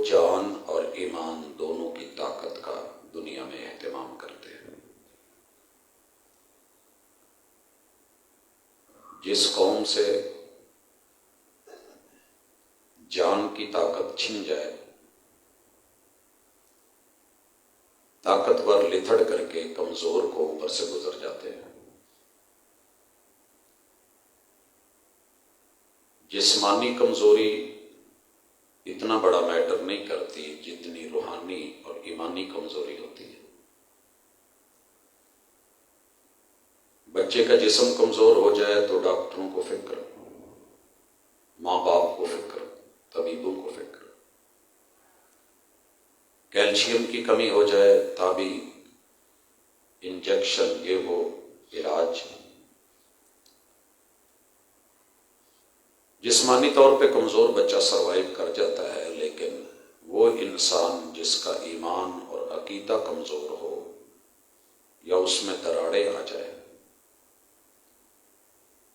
جان اور ایمان دونوں کی طاقت کا دنیا میں اہتمام کرتے ہیں۔ جس قوم سے جان کی طاقت چھن جائے، طاقتور لتھڑ کر کے کمزور کو اوپر سے گزر جاتے ہیں۔ جسمانی کمزوری اتنا بڑا میٹر نہیں کرتی جتنی روحانی اور ایمانی کمزوری ہوتی ہے۔ بچے کا جسم کمزور ہو جائے تو ڈاکٹروں کو فکر، ماں باپ کو فکر، طبیبوں کو فکر۔ کیلشیم کی کمی ہو جائے تابی انجیکشن، یہ وہ علاج۔ جسمانی طور پہ کمزور بچہ سروائیو کر جاتا ہے، لیکن وہ انسان جس کا ایمان اور عقیدہ کمزور ہو یا اس میں دراڑیں آ جائے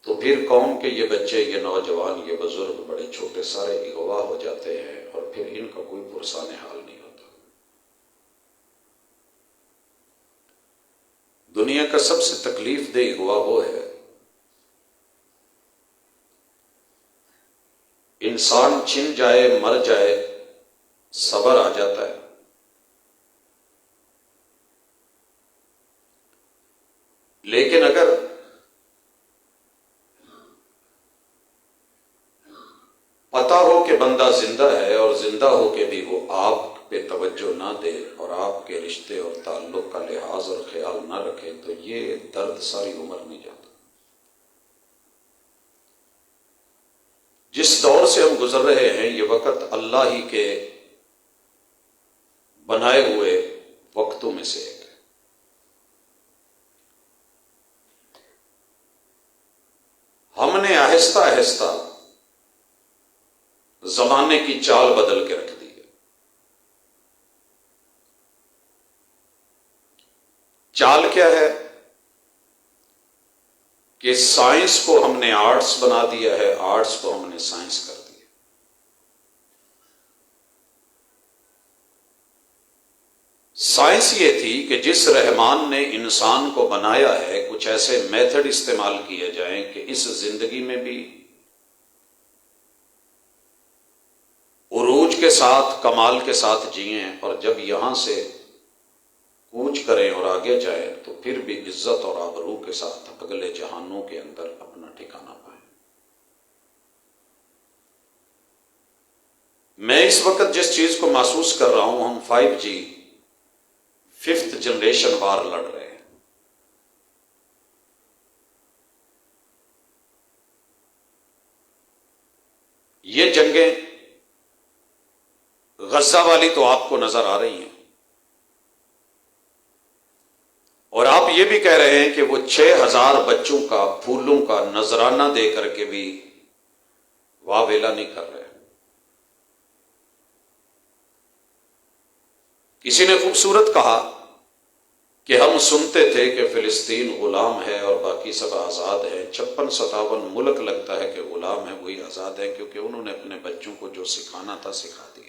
تو پھر قوم کے یہ بچے، یہ نوجوان، یہ بزرگ بڑے چھوٹے سارے اغوا ہو جاتے ہیں، اور پھر ان کا کوئی پرسان حال نہیں ہوتا۔ دنیا کا سب سے تکلیف دہ اغوا وہ ہے انسان چھن جائے، مر جائے، صبر آ جاتا ہے، لیکن اگر پتا ہو کہ بندہ زندہ ہے اور زندہ ہو کے بھی وہ آپ پہ توجہ نہ دے اور آپ کے رشتے اور تعلق کا لحاظ اور خیال نہ رکھے تو یہ درد ساری عمر نہیں جاتا۔ جس دور سے ہم گزر رہے ہیں یہ وقت اللہ ہی کے بنائے ہوئے وقتوں میں سے ایک ہے۔ ہم نے آہستہ آہستہ زمانے کی چال بدل کے رکھ دی ہے۔ چال کیا ہے کہ سائنس کو ہم نے آرٹس بنا دیا ہے، آرٹس کو ہم نے سائنس کر دیا۔ سائنس یہ تھی کہ جس رحمان نے انسان کو بنایا ہے کچھ ایسے میتھڈ استعمال کیے جائیں کہ اس زندگی میں بھی عروج کے ساتھ، کمال کے ساتھ جئیں، اور جب یہاں سے کوچ کریں اور آگے جائیں تو پھر بھی عزت اور آبرو کے ساتھ اگلے جہانوں کے اندر اپنا ٹھکانہ پائیں۔ میں اس وقت جس چیز کو محسوس کر رہا ہوں، ہم 5G 5th جنریشن وار لڑ رہے ہیں۔ یہ جنگیں غزہ والی تو آپ کو نظر آ رہی ہیں، اور آپ یہ بھی کہہ رہے ہیں کہ وہ 6000 بچوں کا پھولوں کا نذرانہ دے کر کے بھی واہ ویلا نہیں کر رہے۔ کسی نے خوبصورت کہا کہ ہم سنتے تھے کہ فلسطین غلام ہے اور باقی سب آزاد ہیں، 56-57 ملک لگتا ہے کہ غلام ہے، وہی آزاد ہے، کیونکہ انہوں نے اپنے بچوں کو جو سکھانا تھا سکھا دیا۔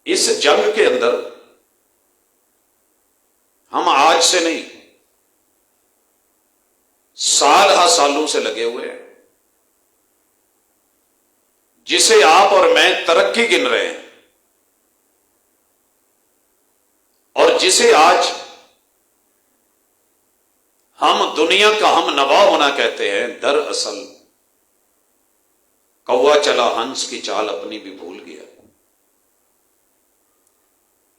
اس جنگ کے اندر ہم آج سے نہیں، سال ہا سالوں سے لگے ہوئے ہیں۔ جسے آپ اور میں ترقی گن رہے ہیں اور جسے آج ہم دنیا کا ہم نوا ہونا کہتے ہیں، دراصل کوا چلا ہنس کی چال اپنی بھی بھول گیا۔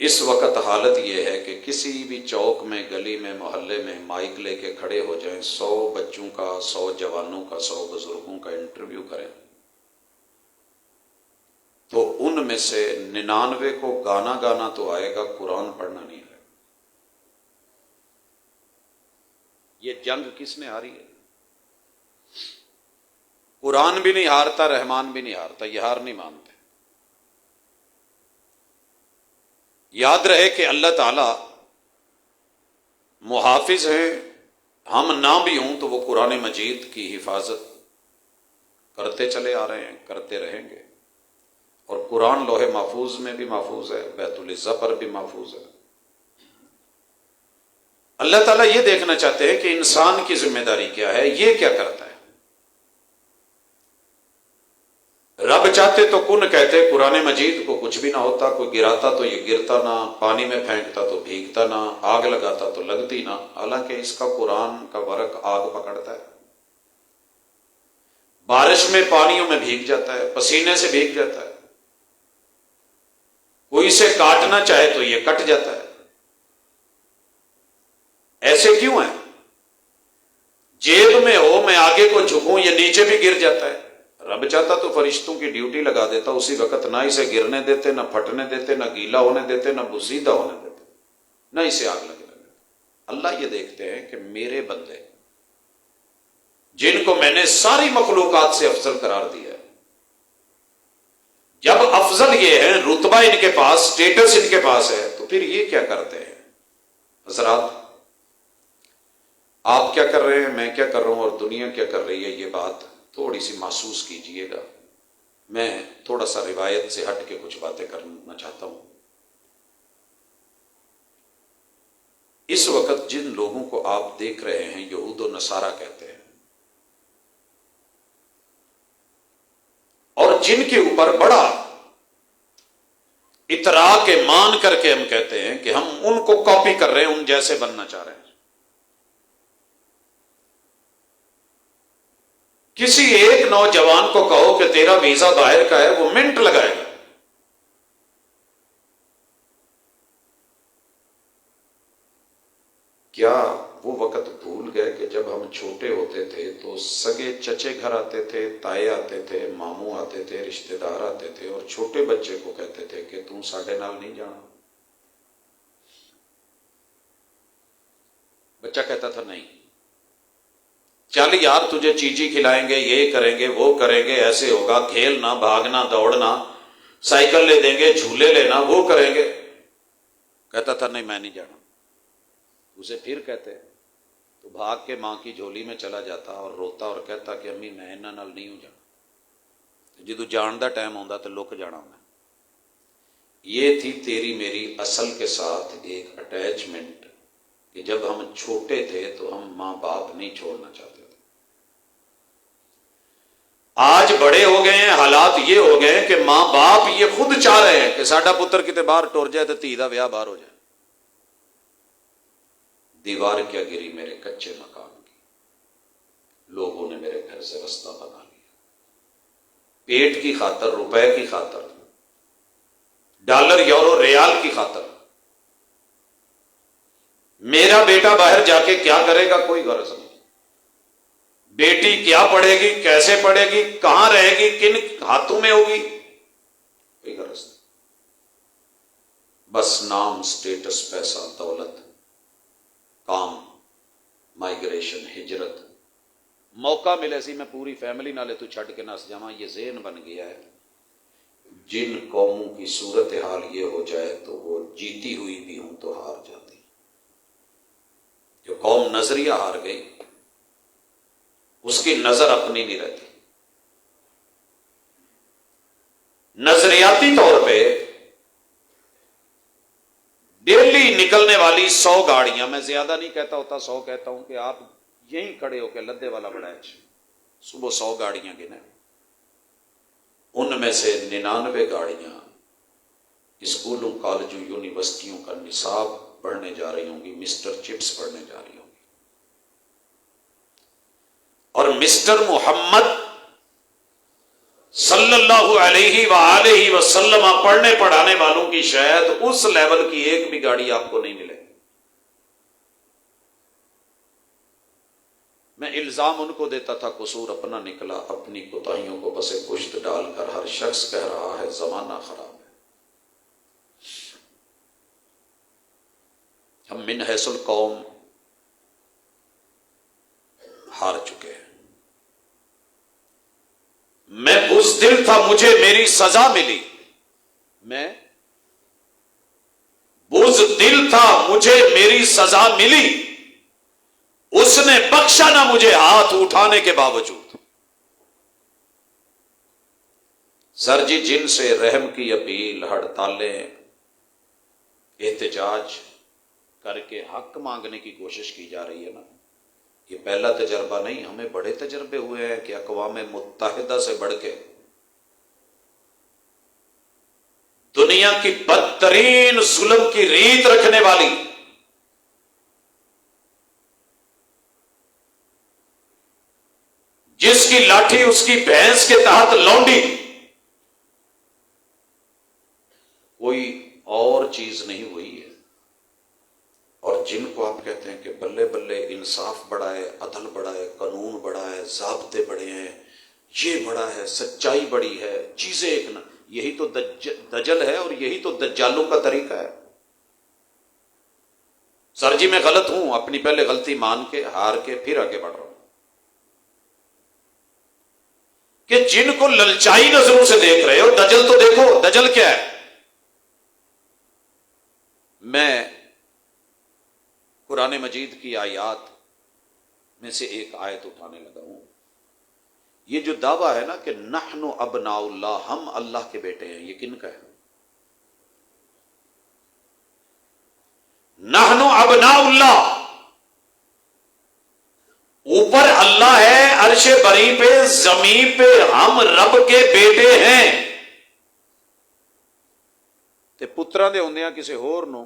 اس وقت حالت یہ ہے کہ کسی بھی چوک میں، گلی میں، محلے میں مائک لے کے کھڑے ہو جائیں، 100 بچوں کا، 100 جوانوں کا، 100 بزرگوں کا انٹرویو کریں تو ان میں سے 99 کو گانا تو آئے گا، قرآن پڑھنا نہیں آئے گا۔ یہ جنگ کس نے ہاری ہے؟ قرآن بھی نہیں ہارتا، رحمان بھی نہیں ہارتا، یہ ہار نہیں مانتے۔ یاد رہے کہ اللہ تعالی محافظ ہیں، ہم نہ بھی ہوں تو وہ قرآن مجید کی حفاظت کرتے چلے آ رہے ہیں، کرتے رہیں گے، اور قرآن لوح محفوظ میں بھی محفوظ ہے، بیت العزا پر بھی محفوظ ہے۔ اللہ تعالیٰ یہ دیکھنا چاہتے ہیں کہ انسان کی ذمہ داری کیا ہے، یہ کیا کرتا ہے۔ رب چاہتے تو کن کہتے، قرآن مجید کو کچھ بھی نہ ہوتا، کوئی گراتا تو یہ گرتا نہ، پانی میں پھینکتا تو بھیگتا نہ، آگ لگاتا تو لگتی نہ، حالانکہ اس کا قرآن کا ورق آگ پکڑتا ہے، بارش میں پانیوں میں بھیگ جاتا ہے، پسینے سے بھیگ جاتا ہے، کوئی اسے کاٹنا چاہے تو یہ کٹ جاتا ہے۔ ایسے کیوں ہے؟ جیب میں ہو، میں آگے کو جھکوں، یہ نیچے بھی گر جاتا ہے۔ رب چاہتا تو فرشتوں کی ڈیوٹی لگا دیتا اسی وقت، نہ اسے گرنے دیتے، نہ پھٹنے دیتے، نہ گیلا ہونے دیتے، نہ بزیدہ ہونے دیتے، نہ اسے آگ لگنے دیتے۔ اللہ یہ دیکھتے ہیں کہ میرے بندے جن کو میں نے ساری مخلوقات سے افضل قرار دیا ہے، جب افضل یہ ہے، رتبہ ان کے پاس، سٹیٹس ان کے پاس ہے، تو پھر یہ کیا کرتے ہیں؟ حضرات، آپ کیا کر رہے ہیں، میں کیا کر رہا ہوں، اور دنیا کیا کر رہی ہے، یہ بات تھوڑی سی محسوس کیجئے گا۔ میں تھوڑا سا روایت سے ہٹ کے کچھ باتیں کرنا چاہتا ہوں۔ اس وقت جن لوگوں کو آپ دیکھ رہے ہیں یہود و نصارہ کہتے ہیں، اور جن کے اوپر بڑا اطراء کے مان کر کے ہم کہتے ہیں کہ ہم ان کو کاپی کر رہے ہیں، ان جیسے بننا چاہ رہے ہیں۔ کسی ایک نوجوان کو کہو کہ تیرا ویزا باہر کا ہے، وہ منٹ لگائے گا۔ کیا وہ وقت بھول گئے کہ جب ہم چھوٹے ہوتے تھے تو سگے چچے گھر آتے تھے، تائے آتے تھے، ماموں آتے تھے، رشتہ دار آتے تھے، اور چھوٹے بچے کو کہتے تھے کہ تم ساڈے نال نہیں جانا۔ بچہ کہتا تھا نہیں، چل یار تجھے چیزی کھلائیں گے، یہ کریں گے، وہ کریں گے، ایسے ہوگا، کھیلنا، بھاگنا، دوڑنا، سائیکل لے دیں گے، جھولے لینا، وہ کریں گے۔ کہتا تھا نہیں میں نہیں جانا۔ اسے پھر کہتے تو بھاگ کے ماں کی جھولی میں چلا جاتا اور روتا اور کہتا کہ امی میں انہاں نال نہیں ہوں جانا، جدو جان دا ٹائم آندا تے لک جانا میں۔ یہ تھی تیری میری اصل کے ساتھ ایک اٹیچمنٹ کہ جب ہم چھوٹے تھے تو ہم ماں باپ نہیں چھوڑنا چاہتے تھے۔ آج بڑے ہو گئے ہیں، حالات یہ ہو گئے ہیں کہ ماں باپ یہ خود چاہ رہے ہیں کہ ساڈا پتر کتے باہر ٹر جائے تو دھی دا ویاہ باہر ہو جائے۔ دیوار کیا گری میرے کچے مکان کی، لوگوں نے میرے گھر سے رستہ بنا لیا۔ پیٹ کی خاطر، روپے کی خاطر، ڈالر، یورو، ریال کی خاطر میرا بیٹا باہر جا کے کیا کرے گا کوئی غرض نہیں، بیٹی کیا پڑھے گی، کیسے پڑھے گی، کہاں رہے گی، کن ہاتھوں میں ہوگی، کوئی غرض نہیں۔ بس نام، سٹیٹس، پیسہ، دولت، کام، مائگریشن، ہجرت، موقع ملے سی میں پوری فیملی نالے تو چھڑ کے نس جاواں، یہ ذہن بن گیا ہے۔ جن قوموں کی صورتحال یہ ہو جائے تو وہ جیتی ہوئی بھی ہوں تو ہار جاتی۔ جو قوم نظریہ ہار گئی اس کی نظر اپنی نہیں رہتی۔ نظریاتی طور پہ ڈیلی نکلنے والی 100 گاڑیاں، میں زیادہ نہیں کہتا ہوتا، 100 کہتا ہوں کہ آپ یہیں کھڑے ہو کے لدے والا بڑا ہے، صبح 100 گاڑیاں گنے، ان میں سے 99 گاڑیاں اسکولوں، کالجوں، یونیورسٹیوں کا نصاب پڑھنے جا رہی ہوں گی، مسٹر چپس پڑھنے جا رہی ہوں گی، اور مسٹر محمد صلی اللہ علیہ وآلہ وسلم پڑھنے پڑھانے والوں کی شاید اس لیول کی ایک بھی گاڑی آپ کو نہیں ملے۔ میں الزام ان کو دیتا تھا، قصور اپنا نکلا، اپنی کوتاہیوں کو بسے پشت ڈال کر ہر شخص کہہ رہا ہے زمانہ خراب ہے۔ ہم من حیث القوم ہار چکے ہیں۔ میں بزدل تھا، مجھے میری سزا ملی، میں بزدل تھا، مجھے میری سزا ملی، اس نے بخشا نہ مجھے ہاتھ اٹھانے کے باوجود۔ سر جی جن سے رحم کی اپیل، ہڑتالیں، احتجاج کر کے حق مانگنے کی کوشش کی جا رہی ہے نا، یہ پہلا تجربہ نہیں، ہمیں بڑے تجربے ہوئے ہیں کہ اقوام متحدہ سے بڑھ کے دنیا کی بدترین ظلم کی ریت رکھنے والی جس کی لاٹھی اس کی بھینس کے تحت لونڈی، کوئی اور چیز نہیں ہوئی ہے، اور جن کو آپ کہتے ہیں کہ بلے بلے انصاف بڑا ہے، عدل بڑا ہے، قانون بڑا ہے، ضابطے بڑے ہیں، یہ بڑا ہے، سچائی بڑی ہے، چیزیں ایک نہ، یہی تو دجل ہے اور یہی تو دجالوں کا طریقہ ہے۔ سر جی میں غلط ہوں، اپنی پہلے غلطی مان کے ہار کے پھر آگے بڑھ رہا ہوں کہ جن کو للچائی نظروں سے دیکھ رہے ہو، دجل تو دیکھو، دجل کیا ہے۔ میں قرآن مجید کی آیات میں سے ایک آیت اٹھانے لگا ہوں۔ یہ جو دعویٰ ہے نا کہ نحن ابناء اللہ، ہم اللہ کے بیٹے ہیں، یہ کن کا ہے؟ نحن ابناء اللہ، اوپر اللہ ہے عرش بری پہ، زمین پہ ہم رب کے بیٹے ہیں۔ تے پتراں دے ہوندیاں کسے ہور نو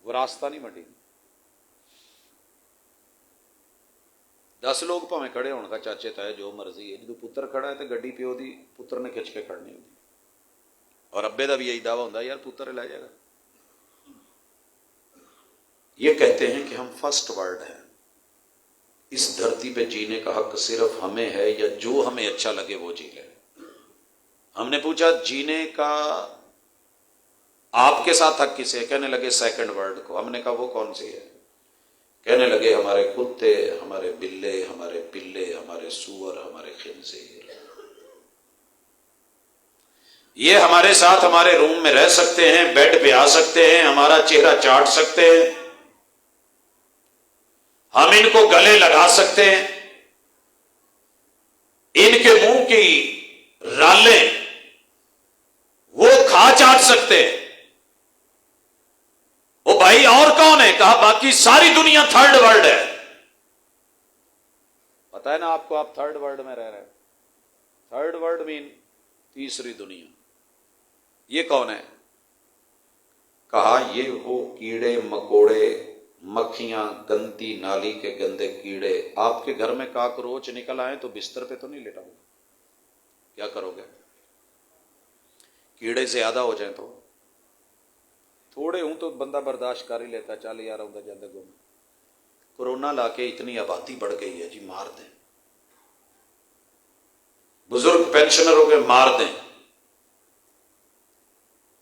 وراثت نہیں منڈی۔ 10 لوگ پاویں کھڑے ہون کا، چاچے تائے جو مرضی ہے، جدو پتر کھڑا ہے تو گڈی پیو دی پتر نے کھچ کے کھڑنی ہوتی، اور ابے دا بھی یہی دعویٰ ہوتا ہے یار پتر لے جائے گا۔ یہ کہتے ہیں کہ ہم فرسٹ ورلڈ ہیں، اس دھرتی پہ جینے کا حق صرف ہمیں ہے، یا جو ہمیں اچھا لگے وہ جی لے۔ ہم نے پوچھا جینے کا آپ کے ساتھ حق کسے ہے؟ کہنے لگے سیکنڈ ورلڈ کو۔ ہم نے کہا وہ کون سی ہے؟ کہنے لگے ہمارے کتے، ہمارے بلے، ہمارے پلے، ہمارے سور، ہمارے خنزیر، یہ ہمارے ساتھ ہمارے روم میں رہ سکتے ہیں، بیڈ پہ آ سکتے ہیں، ہمارا چہرہ چاٹ سکتے ہیں، ہم ان کو گلے لگا سکتے ہیں، ان کے منہ کی رالیں وہ کھا چاٹ سکتے ہیں۔ وہ بھائی اور کون ہے؟ کہا باقی ساری دنیا تھرڈ ورلڈ ہے۔ پتا ہے نا آپ کو، آپ تھرڈ ورلڈ میں رہ رہے ہیں۔ تھرڈ ورلڈ مین تیسری دنیا۔ یہ کون ہے؟ کہا یہ وہ کیڑے مکوڑے، مکھیاں، گندی نالی کے گندے کیڑے۔ آپ کے گھر میں کاکروچ نکل آئے تو بستر پہ تو نہیں لیٹا ہوگا، کیا کرو گے؟ کیڑے زیادہ ہو جائیں تو تھوڑے ہوں تو بندہ برداشت کر ہی لیتا، چل یار آؤں جاتا گھوم۔ کورونا لا کے اتنی آبادی بڑھ گئی ہے جی، مار دیں۔ بزرگ پینشنروں کے مار دیں،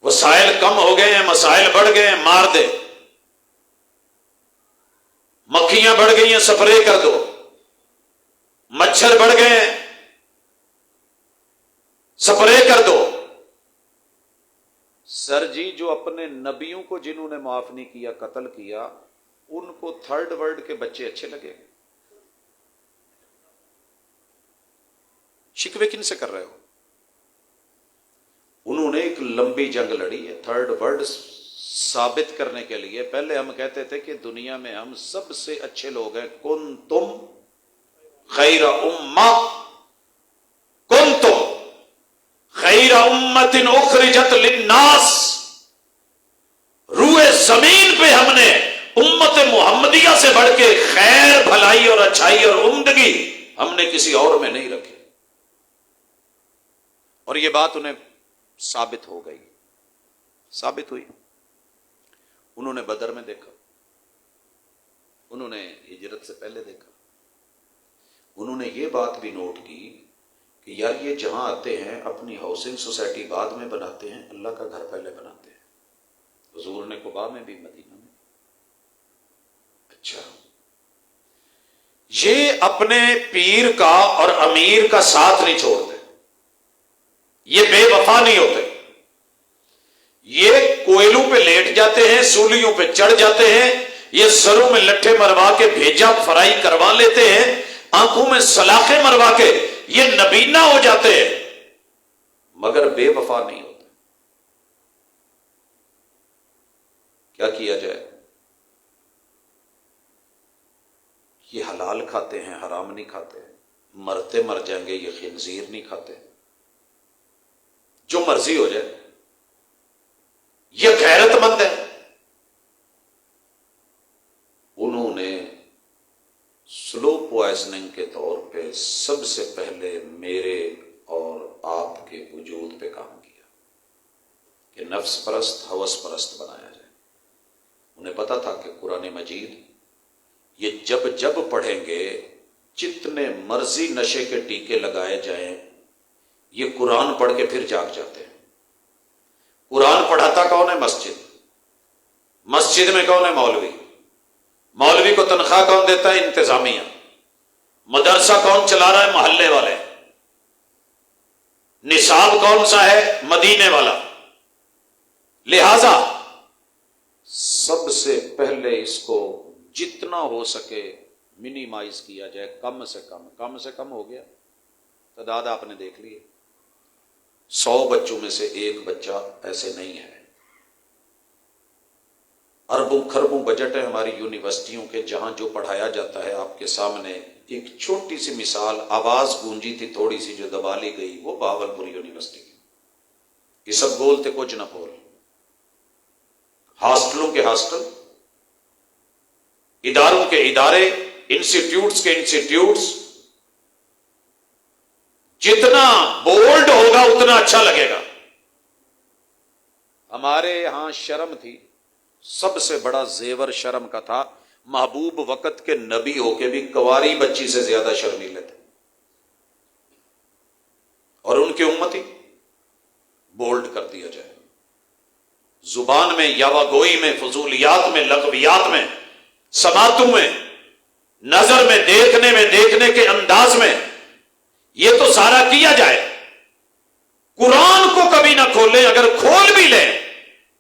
وسائل کم ہو گئے ہیں، مسائل بڑھ گئے ہیں، مار دیں۔ مکھیاں بڑھ گئی ہیں، سپرے کر دو۔ مچھر بڑھ گئے ہیں، سپرے کر دو۔ سر جی جو اپنے نبیوں کو جنہوں نے معاف نہیں کیا، قتل کیا، ان کو تھرڈ ورلڈ کے بچے اچھے لگے؟ شکوے کن سے کر رہے ہو؟ انہوں نے ایک لمبی جنگ لڑی ہے تھرڈ ورلڈ ثابت کرنے کے لیے۔ پہلے ہم کہتے تھے کہ دنیا میں ہم سب سے اچھے لوگ ہیں، کنتم خیر امہ، کنتم خیر امت اخرجت للناس۔ روئے زمین پہ ہم نے امت محمدیہ سے بڑھ کے خیر، بھلائی اور اچھائی اور عمدگی ہم نے کسی اور میں نہیں رکھی، اور یہ بات انہیں ثابت ہو گئی، ثابت ہوئی۔ انہوں نے بدر میں دیکھا، انہوں نے ہجرت سے پہلے دیکھا، انہوں نے یہ بات بھی نوٹ کی کہ یار یہ جہاں آتے ہیں اپنی ہاؤسنگ سوسائٹی بعد میں بناتے ہیں، اللہ کا گھر پہلے بناتے ہیں۔ حضور نے قباء میں بھی، مدینہ میں۔ اچھا، یہ اپنے پیر کا اور امیر کا ساتھ نہیں چھوڑتے، یہ بے وفا نہیں ہوتے، یہ کوئلوں پہ لیٹ جاتے ہیں، سولیوں پہ چڑھ جاتے ہیں، یہ سروں میں لٹھے مروا کے بھیجا فرائی کروا لیتے ہیں، آنکھوں میں سلاخیں مروا کے یہ نبینا ہو جاتے ہیں مگر بے وفا نہیں ہوتے. کیا کیا جائے؟ یہ حلال کھاتے ہیں، حرام نہیں کھاتے. مرتے مر جائیں گے، یہ خنزیر نہیں کھاتے. جو مرضی ہو جائے، یہ غیرت مند ہے. انہوں نے سلو پوائزننگ کے طور پہ سب سے پہلے میرے اور آپ کے وجود پہ کام کیا کہ نفس پرست، ہوس پرست بنایا جائے. انہیں پتا تھا کہ قرآن مجید یہ جب جب پڑھیں گے، جتنے مرضی نشے کے ٹیکے لگائے جائیں، یہ قرآن پڑھ کے پھر جاگ جاتے ہیں. قرآن پڑھاتا کون ہے؟ مسجد. مسجد میں کون ہے؟ مولوی. مولوی کو تنخواہ کون دیتا ہے؟ انتظامیہ. مدرسہ کون چلا رہا ہے؟ محلے والے. نصاب کون سا ہے؟ مدینے والا. لہذا سب سے پہلے اس کو جتنا ہو سکے منیمائز کیا جائے، کم سے کم. کم سے کم ہو گیا، تعداد آپ نے دیکھ لی. 100 بچوں میں سے ایک بچہ ایسے نہیں ہے. اربوں خربوں بجٹ ہے ہماری یونیورسٹیوں کے، جہاں جو پڑھایا جاتا ہے. آپ کے سامنے ایک چھوٹی سی مثال، آواز گونجی تھی تھوڑی سی جو دبا لی گئی، وہ بہاولپور یونیورسٹی کی. یہ سب بولتے کچھ نہ بول. ہاسٹلوں کے ہاسٹل، اداروں کے ادارے، انسٹیٹیوٹس کے انسٹیٹیوٹس. جتنا بولڈ ہوگا اتنا اچھا لگے گا. ہمارے ہاں شرم تھی، سب سے بڑا زیور شرم کا تھا. محبوب وقت کے نبی ہو کے بھی کواری بچی سے زیادہ شرمیلے تھے. اور ان کی امتی بولڈ کر دیا جائے. زبان میں، یاوہ گوئی میں، فضولیات میں، لغویات میں، سماعتوں میں، نظر میں، دیکھنے کے انداز میں، یہ تو سارا کیا جائے. قرآن کو کبھی نہ کھولیں. اگر کھول بھی لیں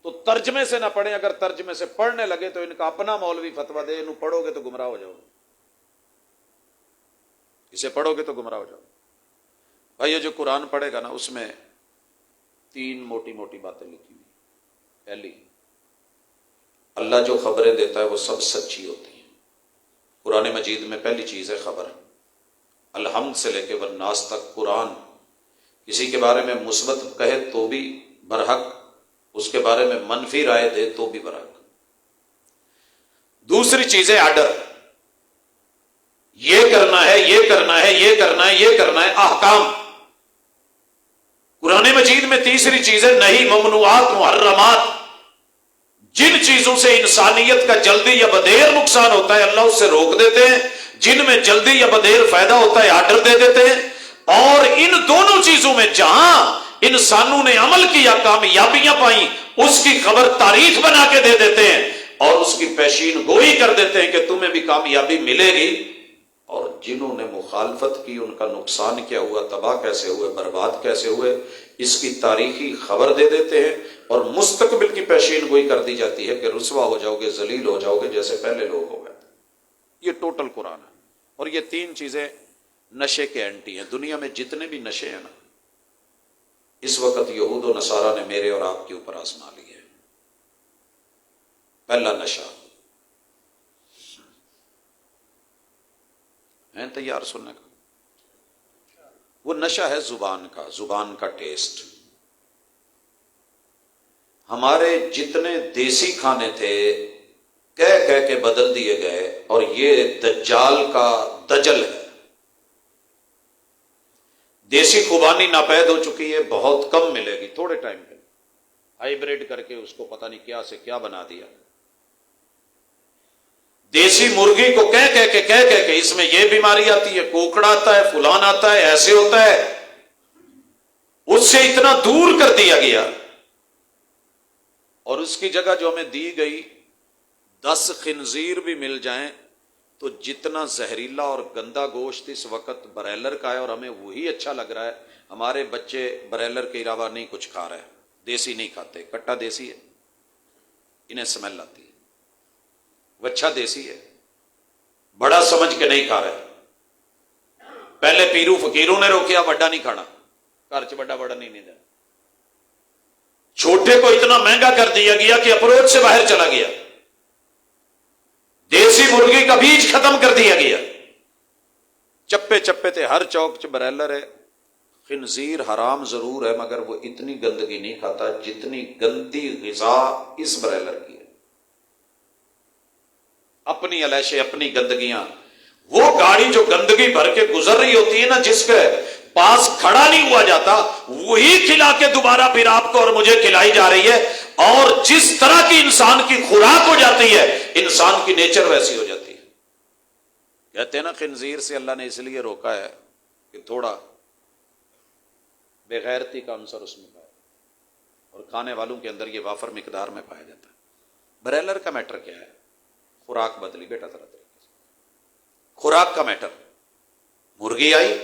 تو ترجمے سے نہ پڑھیں. اگر ترجمے سے پڑھنے لگے تو ان کا اپنا مولوی فتویٰ دے، انہوں پڑھو گے تو گمراہ ہو جاؤ گے. اسے پڑھو گے تو گمراہ ہو جاؤ گے. بھائی جو قرآن پڑھے گا نا، اس میں 3 موٹی موٹی باتیں لکھی ہوئی. پہلی، اللہ جو خبریں دیتا ہے وہ سب سچی ہوتی ہیں. قرآن مجید میں پہلی چیز ہے خبر. الحمد سے لے کے والناس تک قرآن کسی کے بارے میں مثبت کہے تو بھی برحق، اس کے بارے میں منفی رائے دے تو بھی برحق. دوسری چیز ہے آرڈر. یہ کرنا ہے، یہ کرنا ہے، یہ کرنا ہے، یہ کرنا ہے. احکام. قرآن مجید میں تیسری چیز ہے نہیں، ممنوعات، محرمات. جن چیزوں سے انسانیت کا جلدی یا بدیر نقصان ہوتا ہے اللہ اس سے روک دیتے ہیں. جن میں جلدی یا بدیر فائدہ ہوتا ہے آرڈر دے دیتے ہیں. اور ان دونوں چیزوں میں جہاں انسانوں نے عمل کیا، کامیابیاں پائیں، اس کی خبر تاریخ بنا کے دے دیتے ہیں اور اس کی پیشین گوئی کر دیتے ہیں کہ تمہیں بھی کامیابی ملے گی. اور جنہوں نے مخالفت کی ان کا نقصان کیا ہوا، تباہ کیسے ہوئے، برباد کیسے ہوئے، اس کی تاریخی خبر دے دیتے ہیں. اور مستقبل کی پیشین گوئی کر دی جاتی ہے کہ رسوا ہو جاؤ گے، ذلیل ہو جاؤ گے جیسے پہلے لوگ ہو گئے. یہ ٹوٹل قرآن ہے. اور یہ 3 چیزیں نشے کے اینٹی ہیں. دنیا میں جتنے بھی نشے ہیں نا، اس وقت یہود و نصارہ نے میرے اور آپ کے اوپر آزما لیے. پہلا نشہ ہیں تیار سننے کا؟ وہ نشہ ہے زبان کا، زبان کا ٹیسٹ. ہمارے جتنے دیسی کھانے تھے کہہ کے بدل دیے گئے، اور یہ دجال کا دجل ہے. دیسی خوبانی ناپید ہو چکی ہے، بہت کم ملے گی تھوڑے ٹائم پہ. ہائیبریڈ کر کے اس کو پتہ نہیں کیا سے کیا بنا دیا. دیسی مرغی کو کہہ کے اس میں یہ بیماری آتی ہے، کوکڑا آتا ہے، فلان آتا ہے، ایسے ہوتا ہے. اس سے اتنا دور کر دیا گیا. اور اس کی جگہ جو ہمیں دی گئی 10 خنزیر بھی مل جائیں تو جتنا زہریلا اور گندا گوشت اس وقت برائلر کا ہے اور ہمیں وہی اچھا لگ رہا ہے، ہمارے بچے برائلر کے علاوہ نہیں کچھ کھا رہے ہیں. دیسی نہیں کھاتے. کٹا دیسی ہے، انہیں سمیل آتی ہے. وچھا دیسی ہے، بڑا سمجھ کے نہیں کھا رہے. پہلے پیرو فقیروں نے روکیا وڈا نہیں کھانا، گھر چ وڈا وڈا نہیں دینا، چھوٹے کو اتنا مہنگا کر دیا گیا کہ اپروچ سے باہر چلا گیا، دیسی مرغی کا بیج ختم کر دیا گیا، چپے چپے تھے، ہر چوک چ برائلر ہے۔ خنزیر حرام ضرور ہے مگر وہ اتنی گندگی نہیں کھاتا جتنی گندی غذا اس برائلر کی ہے، اپنی علیشے اپنی گندگیاں۔ وہ گاڑی جو گندگی بھر کے گزر رہی ہوتی ہے نا، جس کے پاس کھڑا نہیں ہوا جاتا، وہی کھلا کے دوبارہ پھر آپ کو اور مجھے کھلائی جا رہی ہے، اور جس طرح کی انسان کی خوراک ہو جاتی ہے انسان کی نیچر ویسی ہو جاتی ہے۔ کہتے ہیں نا خنزیر سے اللہ نے اس لیے روکا ہے کہ تھوڑا بے غیرتی کا عنصر اس میں پایا، اور کھانے والوں کے اندر یہ وافر مقدار میں پایا جاتا ہے۔ برائلر کا میٹر کیا ہے؟ خوراک بدلی بیٹا طرح طریقے سے، خوراک کا میٹر۔ مرغی آئی،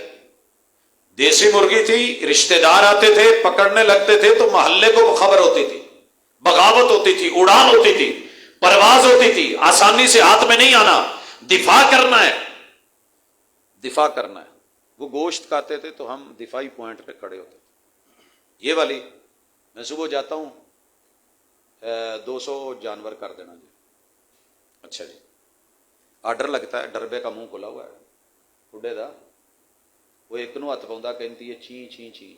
دیسی مرغی تھی، رشتہ دار آتے تھے پکڑنے لگتے تھے تو محلے کو خبر ہوتی تھی، بغاوت ہوتی تھی، اڑان ہوتی تھی، پرواز ہوتی تھی، آسانی سے ہاتھ میں نہیں آنا، دفاع کرنا ہے، دفاع کرنا ہے۔ وہ گوشت کھاتے تھے تو ہم دفاعی پوائنٹ پہ کھڑے ہوتے تھے۔ یہ والی میں صبح جاتا ہوں 200 جانور کر دینا جی، اچھا جی، آرڈر لگتا ہے، ڈربے کا منہ کھلا ہوا ہے بڈھے دا، وہ ایک نو ہاتھ پاؤں کہتی ہے چھی چھی چھی،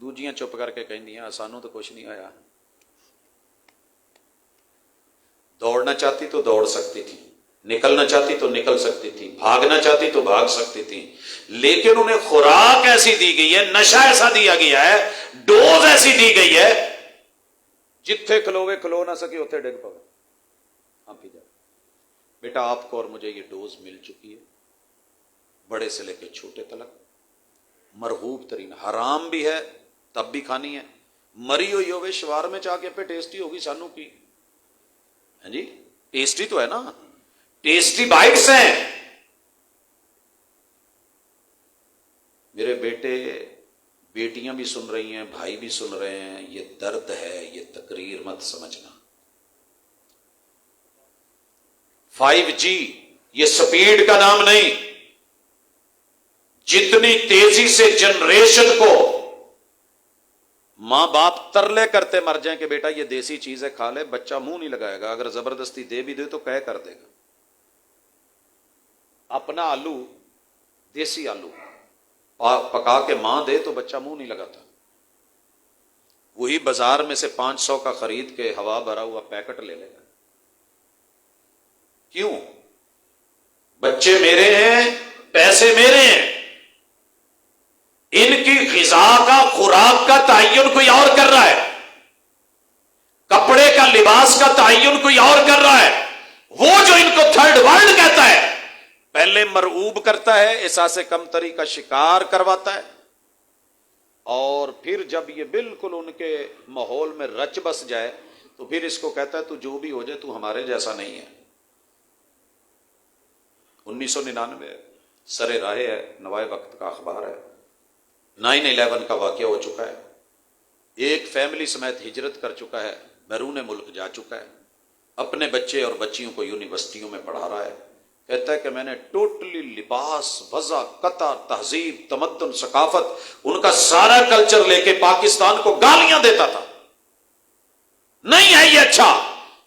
دوجیاں چپ کر کے کہندیاں سانوں تو کچھ نہیں آیا۔ دوڑنا چاہتی تو دوڑ سکتی تھی، نکلنا چاہتی تو نکل سکتی تھی، بھاگنا چاہتی تو بھاگ سکتی تھی، لیکن انہیں خوراک ایسی دی گئی ہے، نشہ ایسا دیا گیا ہے، ڈوز ایسی دی گئی ہے، جتھے کھلوے کھلو نہ سکے اتنے ڈگ پو۔ ہاں پی جا بیٹا، آپ کو اور مجھے یہ ڈوز مل چکی ہے، بڑے سے لے کے چھوٹے تلک، مرغوب ترین، حرام بھی ہے تب بھی کھانی ہے، مری ہوئی ہوئے شوار میں چاہ کے پہ ٹیسٹی ہوگی سانو کی، ہاں جی ٹیسٹی تو ہے نا، ٹیسٹی بائٹس ہیں۔ میرے بیٹے بیٹیاں بھی سن رہی ہیں، بھائی بھی سن رہے ہیں، یہ درد ہے، یہ تقریر مت سمجھنا۔ 5G یہ سپیڈ کا نام نہیں، جتنی تیزی سے جنریشن کو ماں باپ ترلے کرتے مر جائیں کہ بیٹا یہ دیسی چیز ہے کھا لے، بچہ منہ نہیں لگائے گا، اگر زبردستی دے بھی دے تو کہہ کر دے گا۔ اپنا آلو، دیسی آلو پکا کے ماں دے تو بچہ منہ نہیں لگاتا، وہی بازار میں سے 500 کا خرید کے ہوا بھرا ہوا پیکٹ لے لے گا۔ کیوں؟ بچے میرے ہیں، پیسے میرے ہیں، ان کی غذا کا، خوراک کا تعین کوئی اور کر رہا ہے، کپڑے کا، لباس کا تعین کوئی اور کر رہا ہے۔ وہ جو ان کو تھرڈ ورلڈ کہتا ہے، پہلے مرعوب کرتا ہے، احساس کمتری کا شکار کرواتا ہے، اور پھر جب یہ بالکل ان کے ماحول میں رچ بس جائے تو پھر اس کو کہتا ہے تو جو بھی ہو جائے تو ہمارے جیسا نہیں ہے۔ 1999 سرے راہ ہے، نوائے وقت کا اخبار ہے، 9/11 کا واقعہ ہو چکا ہے، ایک فیملی سمیت ہجرت کر چکا ہے، بیرون ملک جا چکا ہے، اپنے بچے اور بچیوں کو یونیورسٹیوں میں پڑھا رہا ہے، کہتا ہے کہ میں نے ٹوٹلی لباس، وضع، قطع، تہذیب، تمدن، ثقافت، ان کا سارا کلچر لے کے پاکستان کو گالیاں دیتا تھا۔ نہیں ہے یہ اچھا،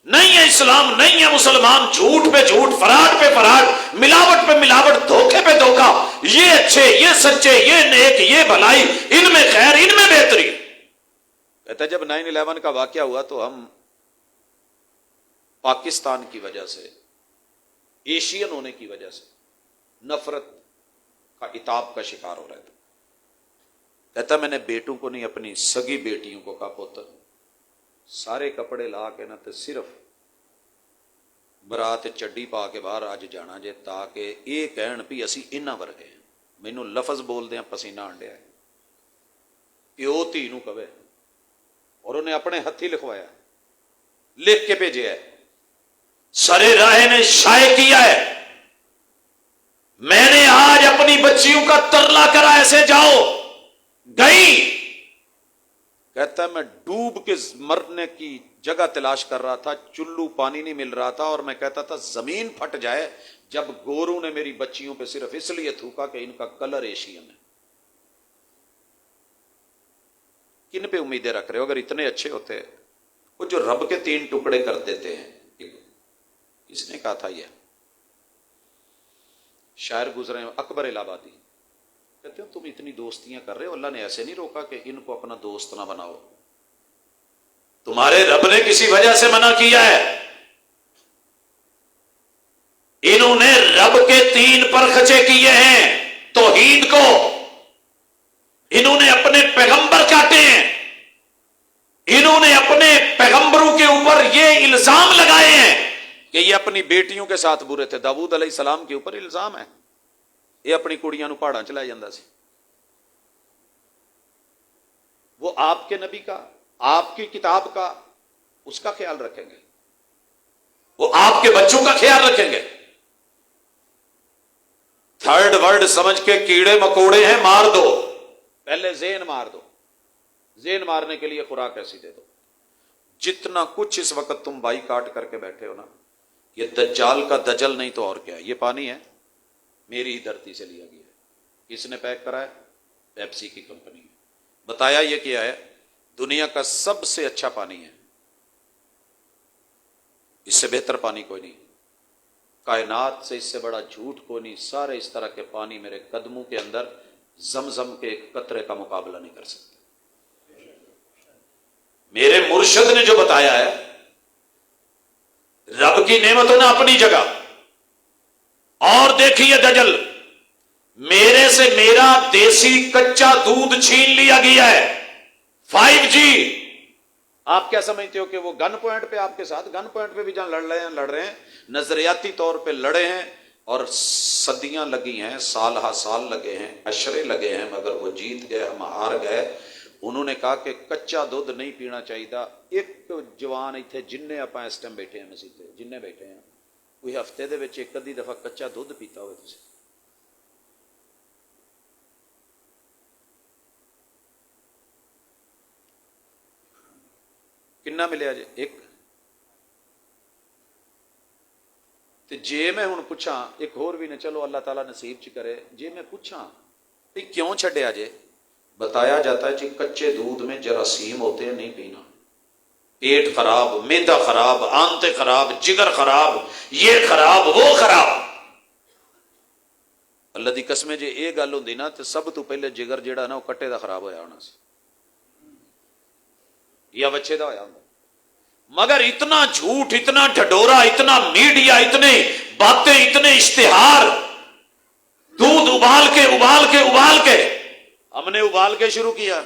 نہیں ہے اسلام، نہیں ہے مسلمان، جھوٹ پہ جھوٹ، فراڈ پہ فراڈ، ملاوٹ پہ ملاوٹ، دھوکے پہ دھوکا، یہ اچھے، یہ سچے، یہ نیک، یہ بھلائی، ان میں خیر، ان میں بہتری۔ کہتا ہے جب 9/11 کا واقعہ ہوا تو ہم پاکستان کی وجہ سے، ایشین ہونے کی وجہ سے نفرت کا عتاب کا شکار ہو رہا تھا۔ کہتا میں نے بیٹوں کو نہیں، اپنی سگی بیٹیوں کو کہا پوتر سارے کپڑے لا کے نہ تے صرف برات چڈی پا کے باہر آج جانا جے، تاکہ یہ کہن بھی اسی انہاں ورگے ہیں۔ مینوں لفظ بول دیاں پسینہ آنڈیا ہے، پیو دھی نوں کہے، اور انہیں اپنے ہتھی لکھوایا، لکھ کے بھیجا ہے۔ سرے راہ نے شائع کیا ہے، میں نے آج اپنی بچیوں کا ترلا کرا ایسے جاؤ، گئی۔ کہتا ہے میں ڈوب کے مرنے کی جگہ تلاش کر رہا تھا، چلو پانی نہیں مل رہا تھا، اور میں کہتا تھا زمین پھٹ جائے جب گوروں نے میری بچیوں پہ صرف اس لیے تھوکا کہ ان کا کلر ایشین ہے. کن پہ امیدیں رکھ رہے ہو؟ اگر اتنے اچھے ہوتے. وہ جو رب کے 3 ٹکڑے کر دیتے ہیں، کس نے کہا تھا یہ؟ شاعر گزرے ہیں اکبر الہ آبادی، کہتے ہو تم اتنی دوستیاں کر رہے ہو، اللہ نے ایسے نہیں روکا کہ ان کو اپنا دوست نہ بناؤ. تمہارے رب نے کسی وجہ سے منع کیا ہے. انہوں نے رب کے 3 پرخچے کیے ہیں. توحید کو انہوں نے اپنے پیغمبر کاٹے ہیں. انہوں نے اپنے پیغمبروں کے اوپر یہ الزام لگائے ہیں کہ یہ اپنی بیٹیوں کے ساتھ برے تھے. داؤد علیہ السلام کے اوپر الزام ہے یہ اپنی کڑیاں نو پہاڑاں چ لے جاندا سی. وہ آپ کے نبی کا، آپ کی کتاب کا، اس کا خیال رکھیں گے، وہ آپ کے بچوں کا خیال رکھیں گے. تھرڈ ورڈ سمجھ کے کیڑے مکوڑے ہیں مار دو، پہلے ذہن مار دو. ذہن مارنے کے لیے خوراک ایسی دے دو. جتنا کچھ اس وقت تم بائی کاٹ کر کے بیٹھے ہو نا، یہ دجال کا دجل نہیں تو اور کیا ہے. یہ پانی ہے میری ہی دھرتی سے لیا گیا ہے. کس نے پیک کرا ہے؟ پیپسی کی کمپنی. بتایا یہ کیا ہے؟ دنیا کا سب سے اچھا پانی ہے، اس سے بہتر پانی کوئی نہیں. کائنات سے اس سے بڑا جھوٹ کوئی نہیں. سارے اس طرح کے پانی میرے قدموں کے اندر زمزم کے ایک قطرے کا مقابلہ نہیں کر سکتے. میرے مرشد نے جو بتایا ہے، رب کی نعمتوں نے اپنی جگہ. اور دیکھیے دجل، میرے سے میرا دیسی کچا دودھ چھین لیا گیا ہے. 5G آپ کیا سمجھتے ہو کہ وہ گن پوائنٹ پہ آپ کے ساتھ، گن پوائنٹ پہ بھی جہاں لڑ رہے ہیں نظریاتی طور پہ لڑے ہیں، اور صدیاں لگی ہیں، سال ہا سال لگے ہیں، عشرے لگے ہیں، مگر وہ جیت گئے، ہم ہار گئے. انہوں نے کہا کہ کچا دودھ نہیں پینا چاہیے. ایک جوان اتنے جن آپ اس ٹائم بیٹھے ہیں مسیح تے، جن بیٹھے ہیں، کوئی ہفتے دے وچ ایک ادھی دفعہ کچا دودھ پیتا ہوئے تسی؟ کنا ملیا جی؟ ایک. تے جے میں ہن پوچھاں ایک ہور بھی نے، چلو اللہ تعالیٰ نصیب چ کرے، جے میں پوچھاں کہ کیوں چھڈیا جے؟ بتایا جاتا ہے جی کچے دودھ میں جراثیم ہوتے ہیں، نہیں پینا. پیٹ خراب، معدہ خراب، آنتیں خراب، جگر خراب، یہ خراب وہ خراب. اللہ دی قسم جے یہ گل ہوندی نا تے سب تو پہلے جگر جیڑا نا وہ کٹے دا خراب ہویا ہونا سی یا بچے دا ہویا ہونا. مگر اتنا جھوٹ، اتنا ڈھڈورا، اتنا میڈیا، اتنے باتیں، اتنے اشتہار. دودھ ابال کے ہم نے ابال کے شروع کیا.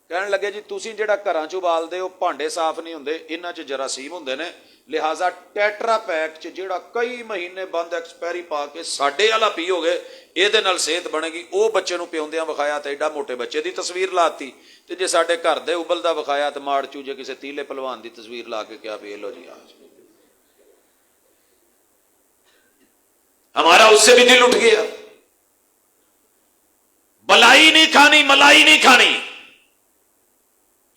کہنے لگے جی تسی جڑا گھراں چ ابال دے ہو بھانڈے صاف نہیں ہوندے، انہاں چ جراثیم ہوندے نے، لہذا ٹیٹرا پیک چ جڑا کئی مہینے بند ایکسپائری پا کے ساڈے والا پیو گے، یہ صحت بنے گی. وہ بچے نو پیوندیاں وکھایا تے ایڈا موٹے بچے دی تصویر لاتی، تے جے ساڈے گھر دے ابلدا وکھایا تے ماڑ چوجے کسے تیلے پلوان دی تصویر لا کے کیا پی لو جی. ہمارا اس سے بھی دل اٹھ گیا. بلائی نہیں کھانی، ملائی نہیں کھانی.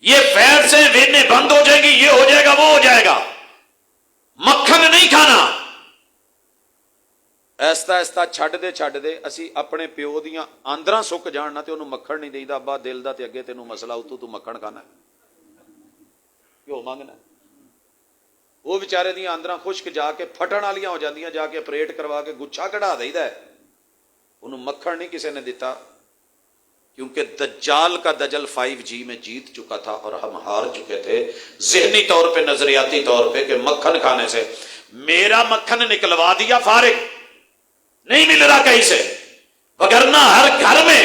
یہ فیٹ سے وینے بند ہو جائیں گی، یہ ہو جائے گا، وہ ہو جائے گا. مکھن نہیں کھانا. ایستا ایستا چھڈ دے اسی اپنے پیو دیاں آندراں سک جاننا تے انہوں مکھن نہیں دئیدا. ابا دل دا تے اگے تینوں مسئلہ اتو تو مکھن کھانا ہے، کیوں مانگنا؟ وہ بیچارے دیاں آندراں خشک جا کے پھٹن والیاں ہو جاندیاں، جا کے اپریٹ کروا کے گچھا کڑا دئیدا ہے. انہوں مکھن نہیں کسی نے دیتا، کیونکہ دجال کا دجل 5G میں جیت چکا تھا اور ہم ہار چکے تھے ذہنی طور پہ، نظریاتی طور پہ، کہ مکھن کھانے سے. میرا مکھن نکلوا دیا فارغ، نہیں مل رہا کہیں سے. وگرنہ ہر گھر میں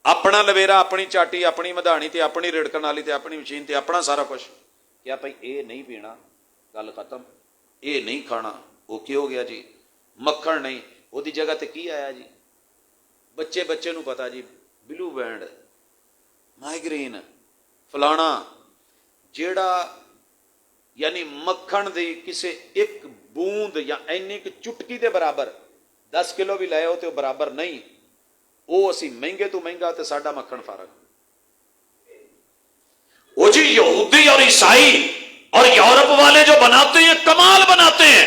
اپنا لویرا، اپنی چاٹی، اپنی مدھانی تے اپنی ریڑکن والی تے اپنی مشین تے اپنا سارا کچھ. کیا بھائی اے نہیں پینا، گل ختم. اے نہیں کھانا، وہ کی ہو گیا جی؟ مکھن نہیں، وہ دی جگہ تے کی آیا جی؟ بچے نو پتا جی بلو بینڈ، مائگرین، فلانا، جیڑا یعنی مکھن دی کسے ایک بوند یا اینی کہ چٹکی دے برابر 10 کلو بھی لائے ہو تو برابر نہیں. وہ اسی مہنگے تو مہنگا تے ساڈا مکھن فارغ. وہ جی یہودی اور عیسائی اور یورپ والے جو بناتے ہیں کمال بناتے ہیں.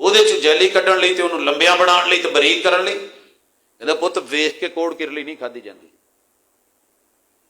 ਉਹਦੇ ਚ ਜੈਲੀ ਕੱਢਣ ਲਈ ਤੇ ਉਹਨੂੰ ਲੰਬਿਆਂ ਬਣਾਉਣ ਲਈ ਤੇ ਬਰੀਕ ਕਰਨ ਲਈ। ਇਹਦਾ ਪੁੱਤ ਵੇਖ ਕੇ ਕੋੜ ਕਿਰਲੀ ਨਹੀਂ ਖਾਦੀ ਜਾਂਦੀ।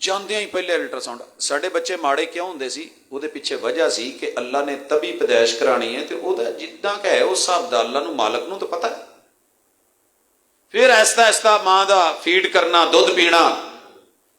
ਜਾਂਦਿਆਂ ਹੀ ਪਹਿਲੇ ਅਲਟਰਾਸਾਊਂਡ। ਸਾਡੇ ਬੱਚੇ ਮਾੜੇ ਕਿਉਂ ਹੁੰਦੇ ਸੀ? ਉਹਦੇ ਪਿੱਛੇ ਵਜ੍ਹਾ ਸੀ ਕਿ ਅੱਲਾ ਨੇ ਤਬੀ ਪੈਦਾਇਸ਼ ਕਰਾਣੀ ਹੈ ਤੇ ਉਹਦਾ ਜਿੱਦਾਂ ਕਿ ਹੈ ਉਸ ਹਿਸਾਬ ਦਾ ਅੱਲਾ ਨੂੰ, ਮਾਲਕ ਨੂੰ ਤਾਂ ਪਤਾ ਹੈ। ਫਿਰ ਐਸਤਾ ਐਸਤਾ ਮਾਂ ਦਾ ਫੀਡ ਕਰਨਾ, ਦੁੱਧ ਪੀਣਾ,